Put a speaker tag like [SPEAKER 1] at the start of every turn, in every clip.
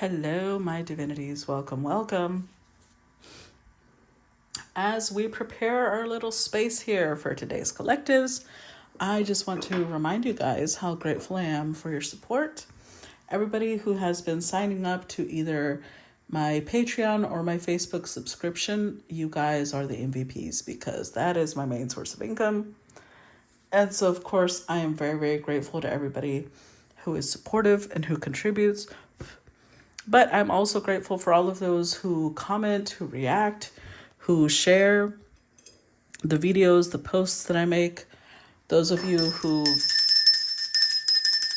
[SPEAKER 1] Hello, my divinities. Welcome, welcome. As we prepare our little space here for today's collectives, I just want to remind you guys how grateful I am for your support. Everybody who has been signing up to either my Patreon or my Facebook subscription, you guys are the MVPs because that is my main source of income. And so, of course, I am very, very grateful to everybody who is supportive and who contributes. But I'm also grateful for all of those who comment, who react, who share the videos, the posts that I make. Those of you who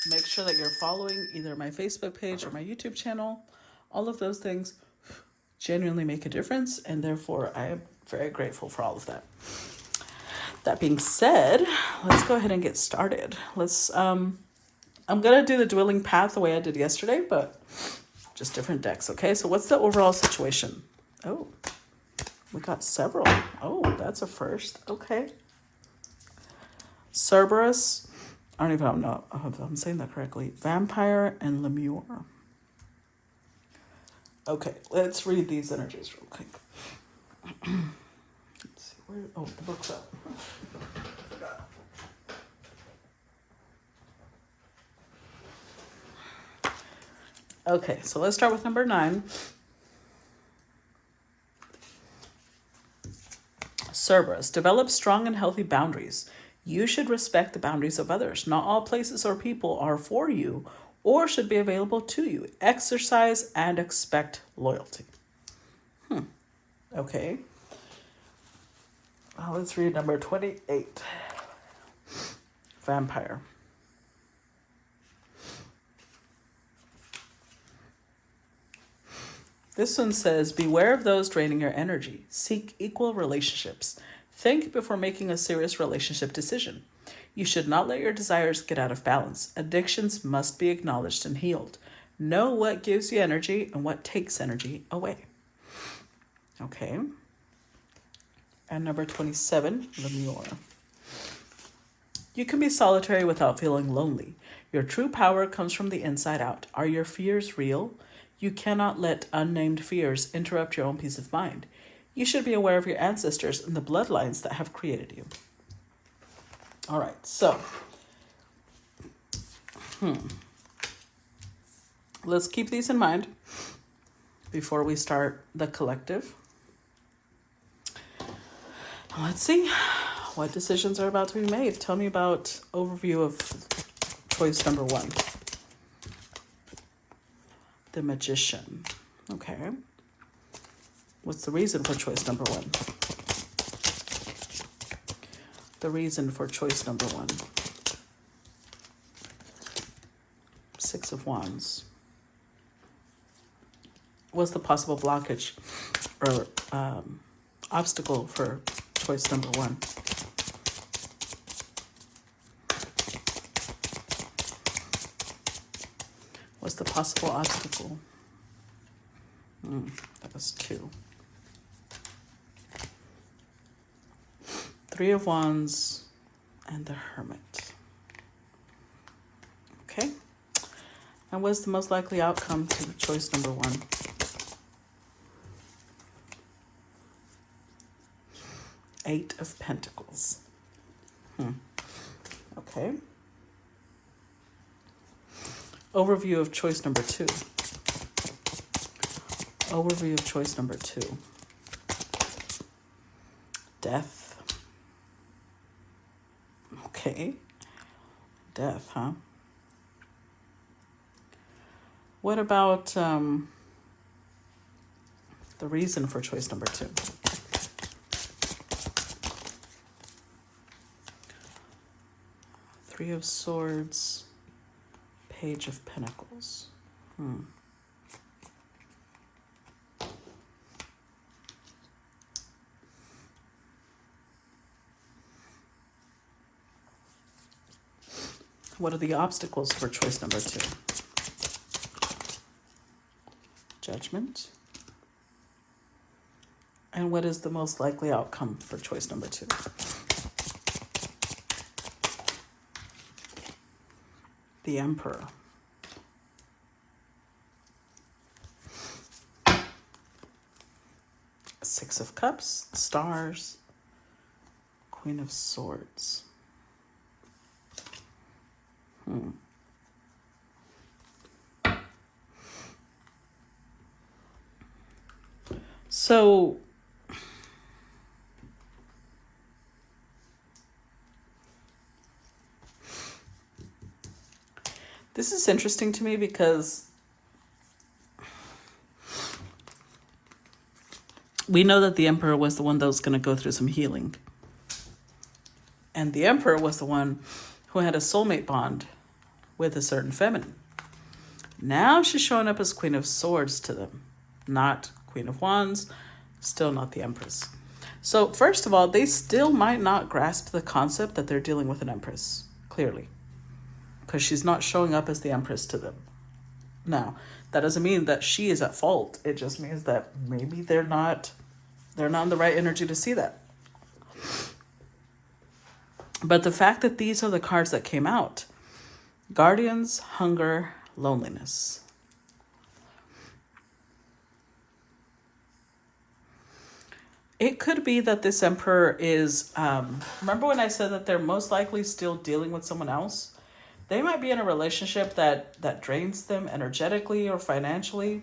[SPEAKER 1] make sure that you're following either my Facebook page or my YouTube channel, all of those things genuinely make a difference. And therefore, I am very grateful for all of that. That being said, let's go ahead and get started. I'm going to do the dwelling path the way I did yesterday, but just different decks, okay? So what's the overall situation? Oh, we got several. Oh, that's a first. Okay. Cerberus. I don't even know if I'm saying that correctly. Vampire and Lemure. Okay, let's read these energies real quick. Let's see where. Oh, the book's up. I forgot. Okay, so let's start with number 9. Cerberus, develop strong and healthy boundaries. You should respect the boundaries of others. Not all places or people are for you or should be available to you. Exercise and expect loyalty. Okay. Well, let's read number 28. Vampire. This one says, beware of those draining your energy. Seek equal relationships. Think before making a serious relationship decision. You should not let your desires get out of balance. Addictions must be acknowledged and healed. Know what gives you energy and what takes energy away. Okay. And number 27, Lemure. You can be solitary without feeling lonely. Your true power comes from the inside out. Are your fears real? You cannot let unnamed fears interrupt your own peace of mind. You should be aware of your ancestors and the bloodlines that have created you. All right, so let's keep these in mind before we start the collective. Let's see what decisions are about to be made. Tell me about overview of choice number 1. The Magician. Okay. What's the reason for choice number 1? The reason for choice number 1. 6 of Wands. What's the possible blockage or obstacle for choice number 1? What's the possible obstacle? That was 2. 3 of Wands and the Hermit. Okay. And what's the most likely outcome to choice number 1? 8 of Pentacles. Okay. Overview of choice number 2. Overview of choice number 2. Death. Okay. Death, huh? What about the reason for choice number 2? Three of Swords. Page of Pentacles. What are the obstacles for choice number 2? Judgment. And what is the most likely outcome for choice number 2? The Emperor. Six of Cups, Stars, Queen of Swords. So this is interesting to me because we know that the Emperor was the one that was going to go through some healing. And the Emperor was the one who had a soulmate bond with a certain feminine. Now she's showing up as Queen of Swords to them, not Queen of Wands, still not the Empress. So first of all, they still might not grasp the concept that they're dealing with an Empress, clearly, because she's not showing up as the Empress to them. Now, that doesn't mean that she is at fault. It just means that maybe they're not in the right energy to see that. But the fact that these are the cards that came out, Guardians, Hunger, Loneliness. It could be that this Emperor is, remember when I said that they're most likely still dealing with someone else? They might be in a relationship that drains them energetically or financially.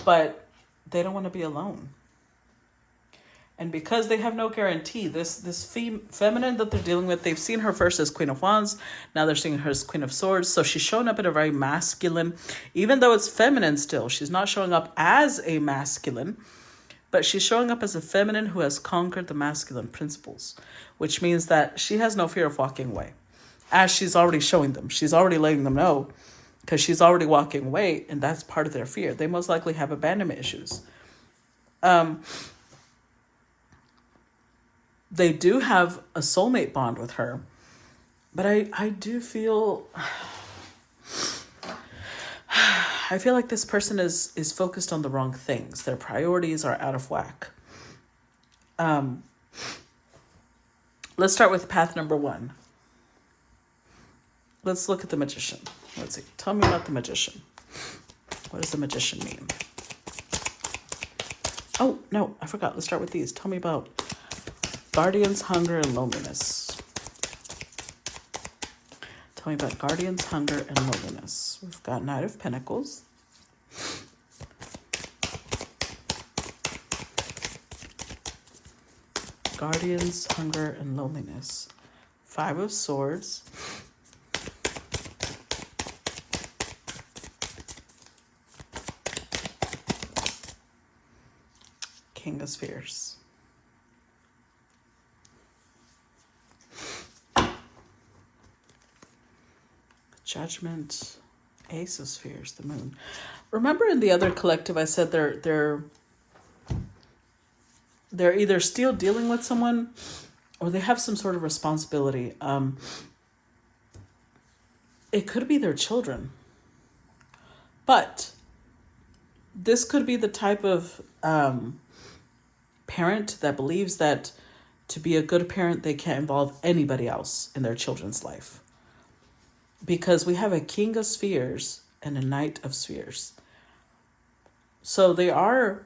[SPEAKER 1] But they don't want to be alone. And because they have no guarantee, this feminine that they're dealing with, they've seen her first as Queen of Wands. Now they're seeing her as Queen of Swords. So she's showing up in a very masculine, even though it's feminine still. She's not showing up as a masculine, but she's showing up as a feminine who has conquered the masculine principles, which means that she has no fear of walking away, as she's already showing them. She's already letting them know, because she's already walking away, and that's part of their fear. They most likely have abandonment issues. They do have a soulmate bond with her, but I do feel, I feel like this person is focused on the wrong things. Their priorities are out of whack. Let's start with path number 1. Let's look at the Magician. Let's see. Tell me about the Magician. What does the Magician mean? Oh, no, I forgot. Let's start with these. Tell me about Guardians, Hunger, and Loneliness. Tell me about Guardians, Hunger, and Loneliness. We've got Knight of Pentacles. Guardians, Hunger, and Loneliness. 5 of Swords. King of Spheres. Judgment, Ace of Spheres, the Moon. Remember in the other collective, I said they're either still dealing with someone or they have some sort of responsibility. It could be their children, but this could be the type of parent that believes that to be a good parent, they can't involve anybody else in their children's life. Because we have a King of Spheres and a Knight of Spheres. So they're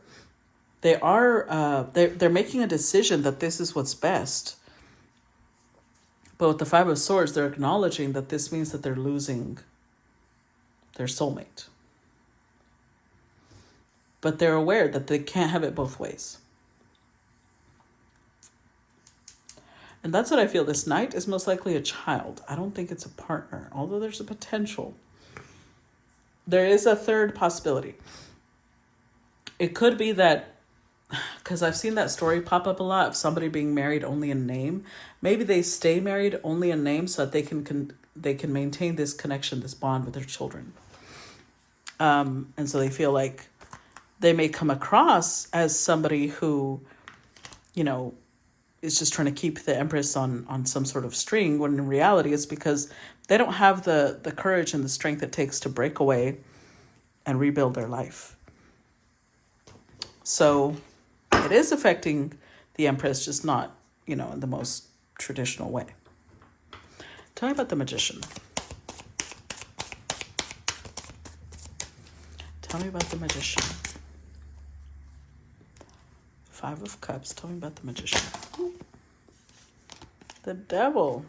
[SPEAKER 1] making a decision that this is what's best. But with the 5 of Swords, they're acknowledging that this means that they're losing their soulmate. But they're aware that they can't have it both ways. And that's what I feel. This Knight is most likely a child. I don't think it's a partner, although there's a potential. There is a third possibility. It could be that, because I've seen that story pop up a lot of somebody being married only in name. Maybe they stay married only in name so that they can maintain this connection, this bond with their children. And so they feel like they may come across as somebody who, is just trying to keep the Empress on some sort of string, when in reality it's because they don't have the courage and the strength it takes to break away and rebuild their life. So it is affecting the Empress, just not, in the most traditional way. Tell me about the Magician. Tell me about the Magician. Five of Cups. Tell me about the Magician. The Devil.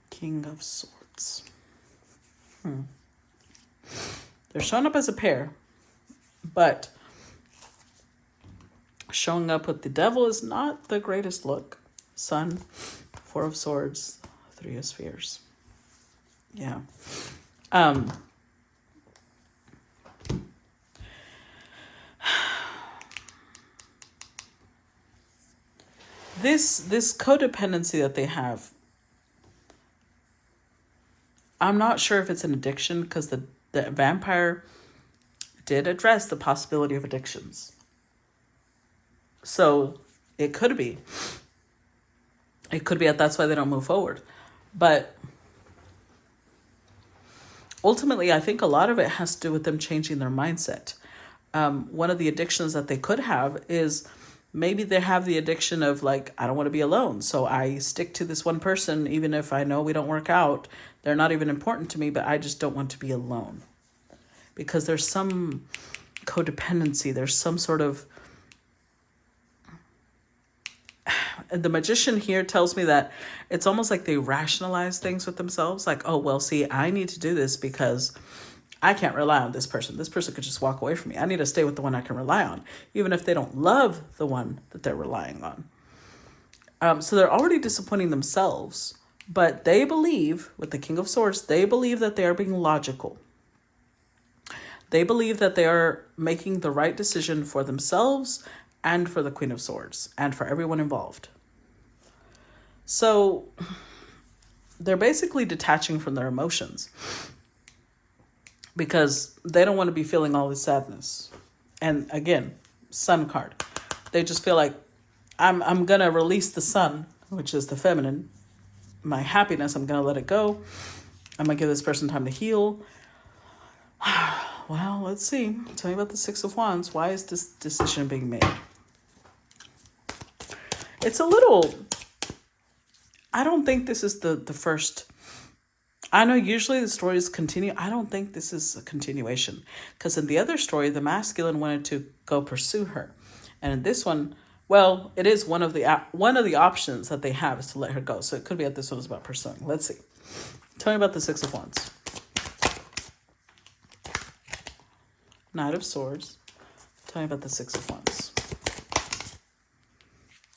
[SPEAKER 1] King of Swords. They're showing up as a pair, but showing up with the Devil is not the greatest look. Sun, Four of Swords, Three of Spheres. Yeah. This codependency that they have, I'm not sure if it's an addiction, because the vampire did address the possibility of addictions. So it could be. It could be that that's why they don't move forward. But ultimately, I think a lot of it has to do with them changing their mindset. One of the addictions that they could have is maybe they have the addiction of like, I don't want to be alone. So I stick to this one person, even if I know we don't work out. They're not even important to me, but I just don't want to be alone. Because there's some codependency. There's some sort of... The Magician here tells me that it's almost like they rationalize things with themselves. Like, oh, well, see, I need to do this because I can't rely on this person. This person could just walk away from me. I need to stay with the one I can rely on, even if they don't love the one that they're relying on. So they're already disappointing themselves, but they believe, with the King of Swords, they believe that they are being logical. They believe that they are making the right decision for themselves and for the Queen of Swords and for everyone involved. So they're basically detaching from their emotions because they don't want to be feeling all this sadness. And again, Sun card. They just feel like I'm going to release the Sun, which is the feminine. My happiness, I'm going to let it go. I'm going to give this person time to heal. Well, let's see. Tell me about the Six of Wands. Why is this decision being made? It's a little... I don't think this is the first... I know usually the stories continue. I don't think this is a continuation. Because in the other story, the masculine wanted to go pursue her. And in this one, well, it is one of the options that they have is to let her go. So it could be that this one is about pursuing. Let's see. Tell me about the Six of Wands. Knight of Swords. Tell me about the Six of Wands.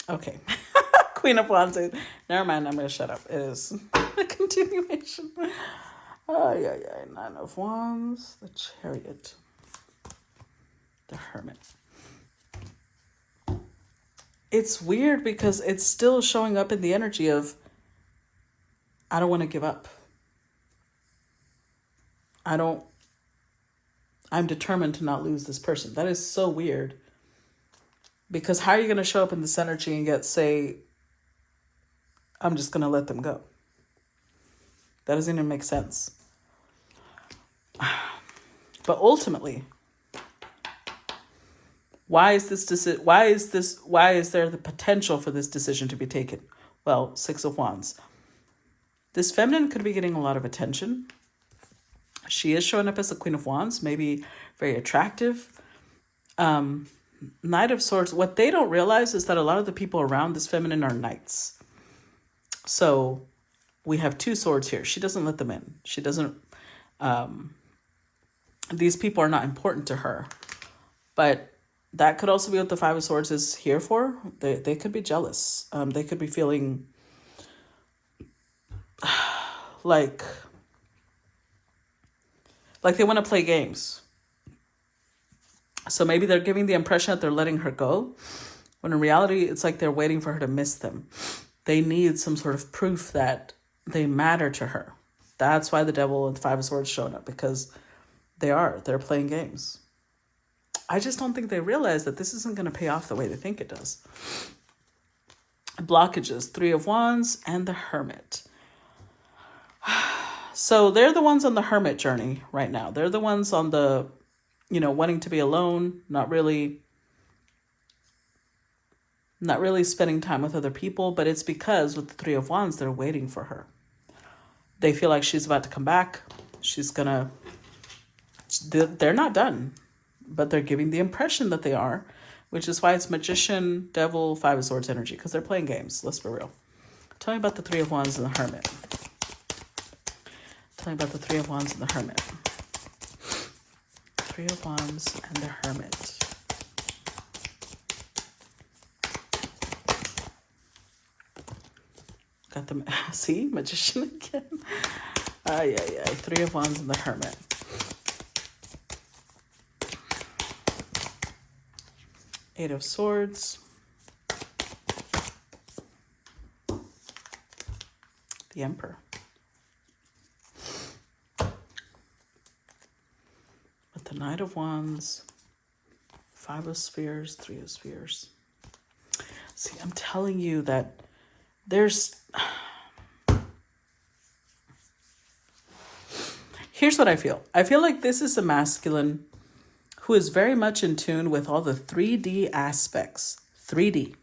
[SPEAKER 1] Okay. Queen of Wands. Never mind, I'm going to shut up. It is a continuation. Nine of Wands. The Chariot. The Hermit. It's weird because it's still showing up in the energy of, I don't want to give up. I'm determined to not lose this person. That is so weird. Because how are you going to show up in this energy and yet say, I'm just going to let them go? That doesn't even make sense. But ultimately, why is there the potential for this decision to be taken? Well, Six of Wands. This feminine could be getting a lot of attention. She is showing up as the Queen of Wands, maybe very attractive. Knight of Swords, what they don't realize is that a lot of the people around this feminine are knights. So we have two swords here. She doesn't let them in. She doesn't, these people are not important to her. But that could also be what the Five of Swords is here for. They could be jealous. They could be feeling like they want to play games. So maybe they're giving the impression that they're letting her go, when in reality, it's like they're waiting for her to miss them. They need some sort of proof that they matter to her. That's why the Devil and the Five of Swords showing up, because they're playing games. I just don't think they realize that this isn't going to pay off the way they think it does. Blockages, Three of Wands and the Hermit. So they're the ones on the hermit journey right now. They're the ones on the wanting to be alone, not really spending time with other people, but it's because with the Three of Wands, they're waiting for her. They feel like she's about to come back. They're not done, but they're giving the impression that they are, which is why it's Magician, Devil, Five of Swords energy, because they're playing games. Let's be real. Tell me about the Three of Wands and the Hermit. Tell me about the Three of Wands and the Hermit. Three of Wands and the Hermit. Got them. See, Magician again. Three of Wands and the Hermit. Eight of Swords. The Emperor. With the Knight of Wands. Five of Spheres. Three of Spheres. See, I'm telling you that here's what I feel. I feel like this is a masculine who is very much in tune with all the 3D aspects. 3D.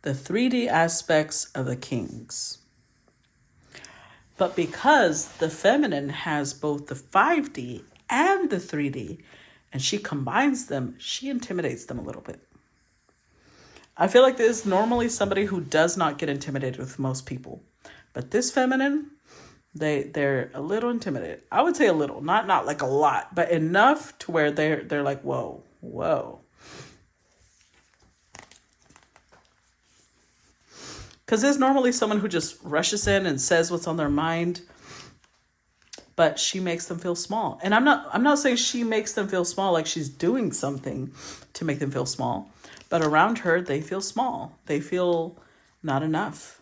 [SPEAKER 1] The 3D aspects of the kings. But because the feminine has both the 5D and the 3D, and she combines them, she intimidates them a little bit. I feel like this is normally somebody who does not get intimidated with most people. But this feminine, they're a little intimidated. I would say a little, not like a lot, but enough to where they're like, whoa. Because there's normally someone who just rushes in and says what's on their mind, but she makes them feel small. And I'm not saying she makes them feel small like she's doing something to make them feel small, but around her, they feel small. They feel not enough.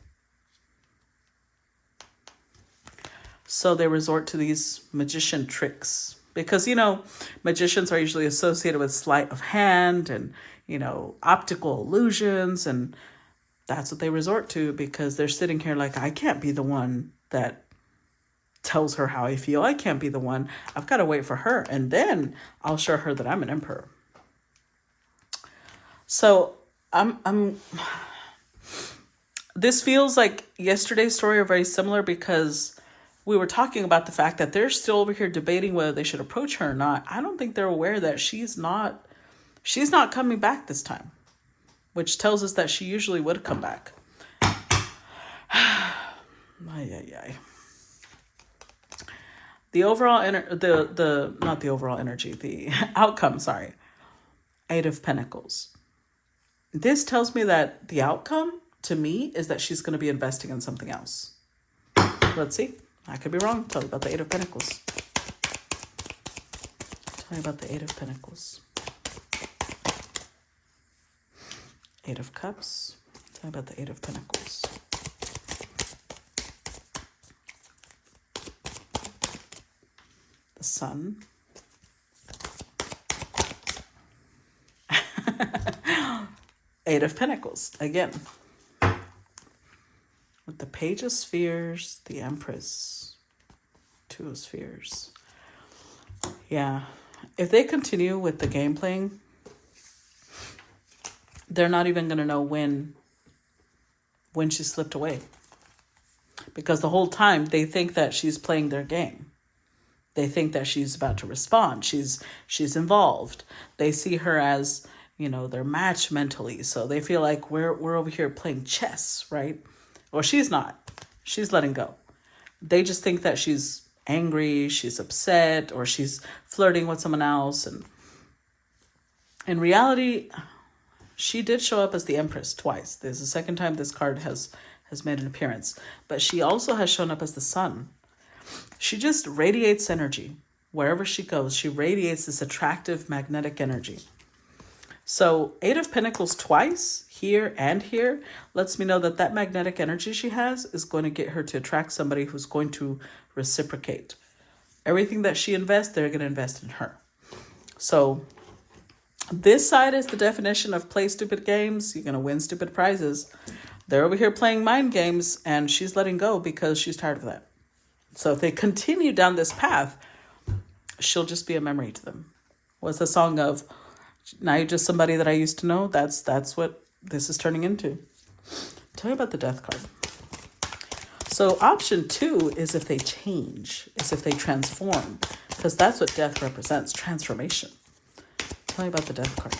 [SPEAKER 1] So they resort to these magician tricks because, magicians are usually associated with sleight of hand and, optical illusions. And that's what they resort to because they're sitting here like, I can't be the one that tells her how I feel. I can't be the one. I've got to wait for her. And then I'll show her that I'm an emperor. So this feels like yesterday's story are very similar because we were talking about the fact that they're still over here debating whether they should approach her or not. I don't think they're aware that she's not coming back this time, which tells us that she usually would come back. The overall not the overall energy, the outcome, sorry. Eight of Pentacles. This tells me that the outcome to me is that she's going to be investing in something else. Let's see. I could be wrong. Tell me about the Eight of Pentacles. Tell me about the Eight of Pentacles. Eight of Cups. Tell me about the Eight of Pentacles. The Sun. Eight of Pentacles, again. With the Page of Spheres, the Empress, Two of Spheres. Yeah, if they continue with the game playing, they're not even going to know when she slipped away. Because the whole time they think that she's playing their game. They think that she's about to respond. She's involved. They see her as, their match mentally. So they feel like we're over here playing chess, right? Well, she's not. She's letting go. They just think that she's angry, she's upset, or she's flirting with someone else. And in reality, she did show up as the Empress twice. There's the second time this card has made an appearance. But she also has shown up as the Sun. She just radiates energy. Wherever she goes, she radiates this attractive magnetic energy. So Eight of Pentacles twice, here and here, lets me know that magnetic energy she has is going to get her to attract somebody who's going to reciprocate. Everything that she invests, they're going to invest in her. So this side is the definition of play stupid games. You're going to win stupid prizes. They're over here playing mind games, and she's letting go because she's tired of that. So if they continue down this path, she'll just be a memory to them. What's the song of, now you're just somebody that I used to know? That's what this is turning into. Tell me about the death card. So option 2 is if they change, is if they transform, because that's what death represents, transformation. Tell me about the death card.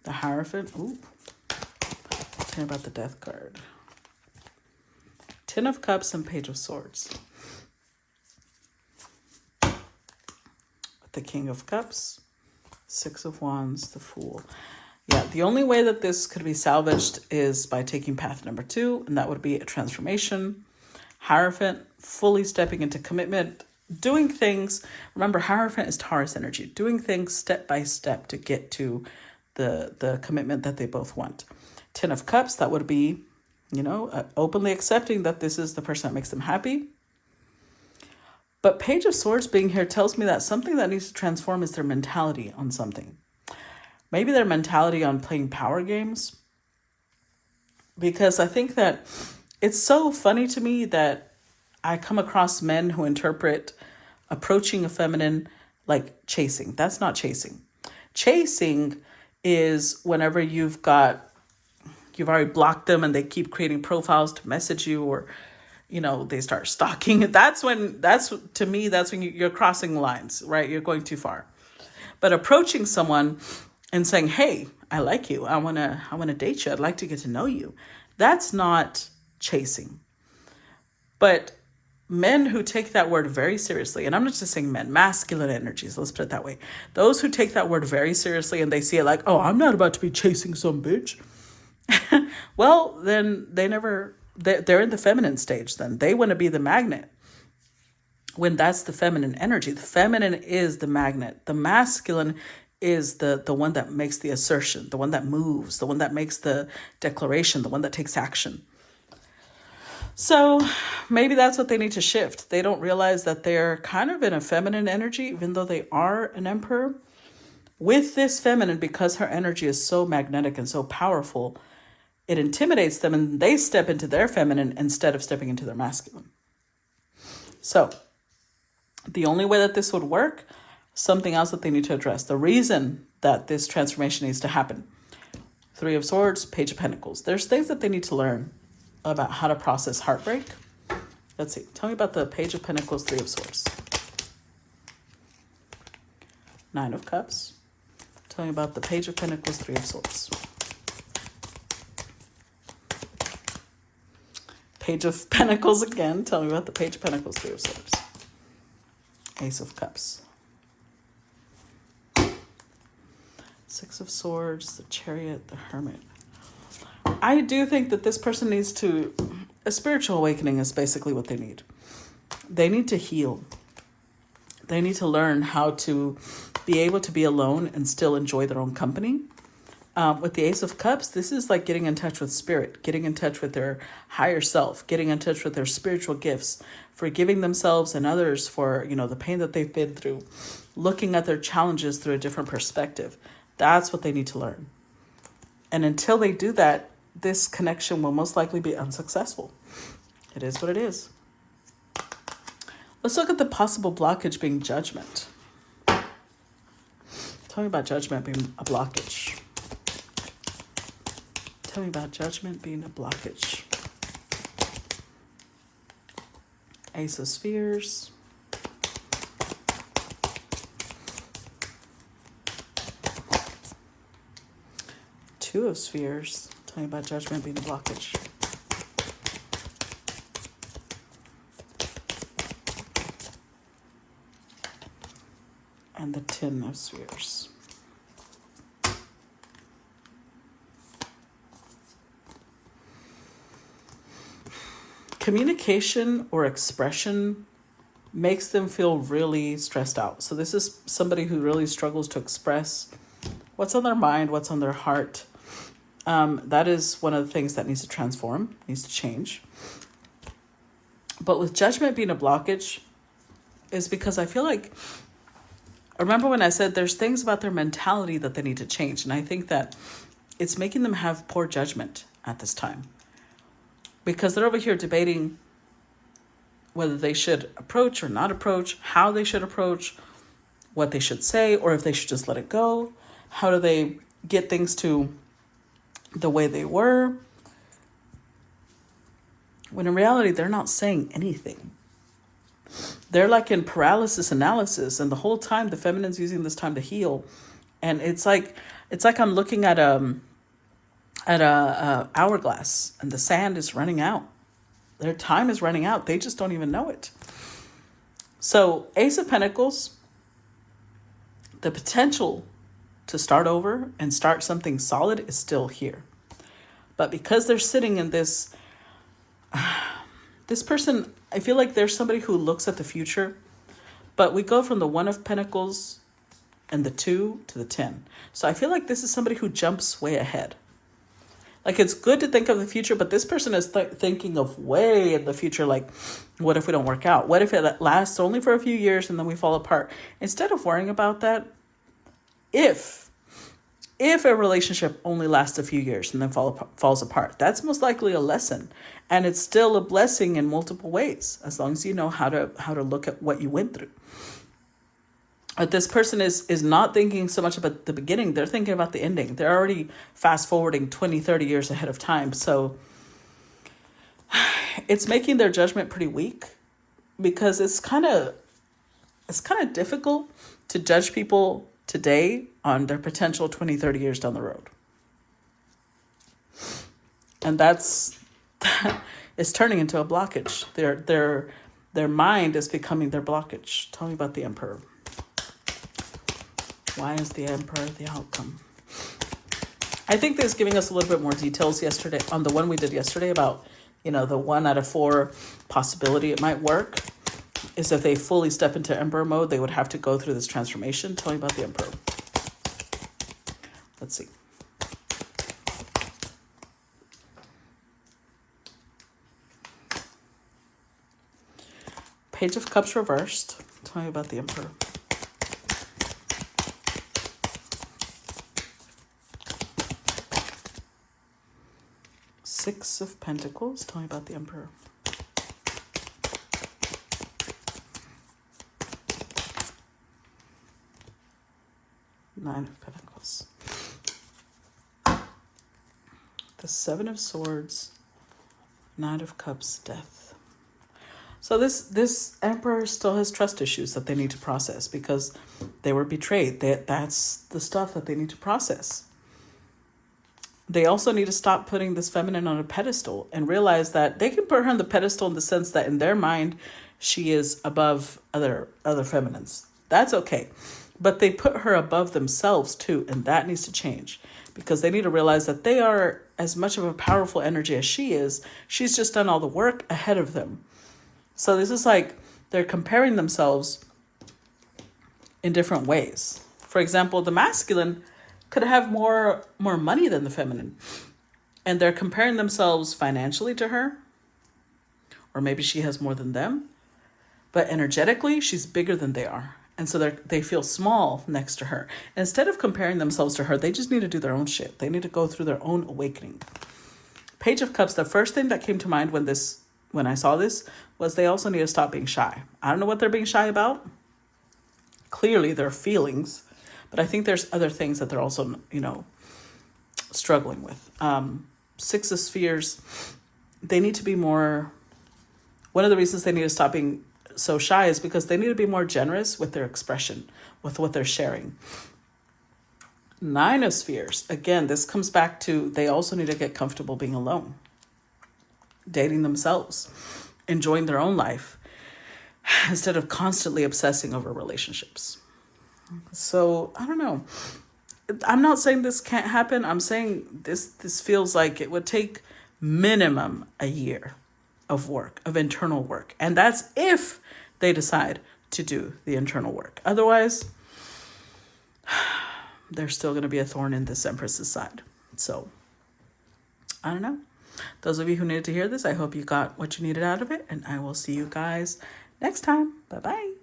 [SPEAKER 1] The Hierophant. Ooh. Tell me about the death card. Ten of Cups and Page of Swords. The King of Cups, Six of Wands, the Fool. Yeah, the only way that this could be salvaged is by taking path number 2, and that would be a transformation. Hierophant, fully stepping into commitment, doing things. Remember, Hierophant is Taurus energy, doing things step by step to get to the commitment that they both want. Ten of Cups, that would be, openly accepting that this is the person that makes them happy. But Page of Swords being here tells me that something that needs to transform is their mentality on something. Maybe their mentality on playing power games. Because I think that it's so funny to me that I come across men who interpret approaching a feminine like chasing. That's not chasing. Chasing is whenever you've already blocked them and they keep creating profiles to message you, or they start stalking. That's when you're crossing lines, right? You're going too far. But approaching someone and saying, hey, I like you. I want to date you. I'd like to get to know you. That's not chasing. But men who take that word very seriously, and I'm not just saying men, masculine energies, let's put it that way. Those who take that word very seriously and they see it like, oh, I'm not about to be chasing some bitch. Well, then they're in the feminine stage then. They want to be the magnet. When that's the feminine energy. The feminine is the magnet. The masculine is the one that makes the assertion, the one that moves, the one that makes the declaration, the one that takes action. So maybe that's what they need to shift. They don't realize that they're kind of in a feminine energy, even though they are an emperor. With this feminine, because her energy is so magnetic and so powerful, it intimidates them and they step into their feminine instead of stepping into their masculine. So the only way that this would work, something else that they need to address. The reason that this transformation needs to happen. Three of Swords, Page of Pentacles. There's things that they need to learn about how to process heartbreak. Let's see. Tell me about the Page of Pentacles, Three of Swords. Nine of Cups. Tell me about the Page of Pentacles, Three of Swords. Page of Pentacles again. Tell me about the Page of Pentacles, Three of Swords. Ace of Cups. Six of Swords, the Chariot, the Hermit. I do think that this person needs a spiritual awakening is basically what they need. They need to heal. They need to learn how to be able to be alone and still enjoy their own company. With the Ace of Cups, this is like getting in touch with spirit, getting in touch with their higher self, getting in touch with their spiritual gifts, forgiving themselves and others for, the pain that they've been through, looking at their challenges through a different perspective. That's what they need to learn. And until they do that, this connection will most likely be unsuccessful. It is what it is. Let's look at the possible blockage being judgment. Tell me about judgment being a blockage. Tell me about judgment being a blockage. Ace of Spheres. Two of Spheres. Tell me about judgment being a blockage. And the Ten of Spheres. Communication or expression makes them feel really stressed out. So this is somebody who really struggles to express what's on their mind, what's on their heart. That is one of the things that needs to transform, needs to change. But with judgment being a blockage is because I feel like, remember when I said there's things about their mentality that they need to change. And I think that it's making them have poor judgment at this time. because they're over here debating whether they should approach or not approach, how they should approach, what they should say, or if they should just let it go. How do they get things to the way they were? When in reality, they're not saying anything. They're like in paralysis analysis, and the whole time the feminine's using this time to heal. And it's like I'm looking at a hourglass, and the sand is running out. Their time is running out. They just don't even know it. So Ace of Pentacles, the potential to start over and start something solid is still here. But because they're sitting in this person, I feel like there's somebody who looks at the future, but we go from the 1 of Pentacles and the 2 to the 10. So I feel like this is somebody who jumps way ahead. Like, it's good to think of the future, but this person is thinking of way in the future. Like, what if we don't work out? What if it lasts only for a few years and then we fall apart? Instead of worrying about that, if a relationship only lasts a few years and then falls apart, that's most likely a lesson. And it's still a blessing in multiple ways, as long as you know how to look at what you went through. But this person is not thinking so much about the beginning. They're thinking about the ending. They're already fast forwarding 20, 30 years ahead of time. So it's making their judgment pretty weak, because it's kind of difficult to judge people today on their potential 20, 30 years down the road. And it's turning into a blockage. Their mind is becoming their blockage. Tell me about the Emperor. Why is the Emperor the outcome? I think this is giving us a little bit more details yesterday on the one we did yesterday about, the 1 out of 4 possibility it might work is if they fully step into Emperor mode, they would have to go through this transformation. Tell me about the Emperor. Let's see. Page of Cups reversed. Tell me about the Emperor. Six of Pentacles. Tell me about the Emperor. Nine of Pentacles. The Seven of Swords. Knight of Cups. Death. So this Emperor still has trust issues that they need to process because they were betrayed. That's the stuff that they need to process. They also need to stop putting this feminine on a pedestal and realize that they can put her on the pedestal in the sense that in their mind, she is above other feminines. That's okay. But they put her above themselves too, and that needs to change because they need to realize that they are as much of a powerful energy as she is. She's just done all the work ahead of them. So this is like they're comparing themselves in different ways. For example, the masculine could have more money than the feminine, and they're comparing themselves financially to her, or maybe she has more than them, but energetically she's bigger than they are, and so they feel small next to her. Instead of comparing themselves to her, they just need to do their own shit. They need to go through their own awakening. Page of Cups, the first thing that came to mind when I saw this was they also need to stop being shy. I don't know what they're being shy about. Clearly their feelings, but I think there's other things that they're also, struggling with. Six of Spheres, they need to be more, one of the reasons they need to stop being so shy is because they need to be more generous with their expression, with what they're sharing. Nine of Spheres, again, this comes back to they also need to get comfortable being alone, dating themselves, enjoying their own life, instead of constantly obsessing over relationships. So, I don't know. I'm not saying this can't happen. I'm saying this feels like it would take minimum a year of work, of internal work. And that's if they decide to do the internal work. Otherwise, there's still going to be a thorn in this Empress's side. So, I don't know. Those of you who needed to hear this, I hope you got what you needed out of it. And I will see you guys next time. Bye-bye.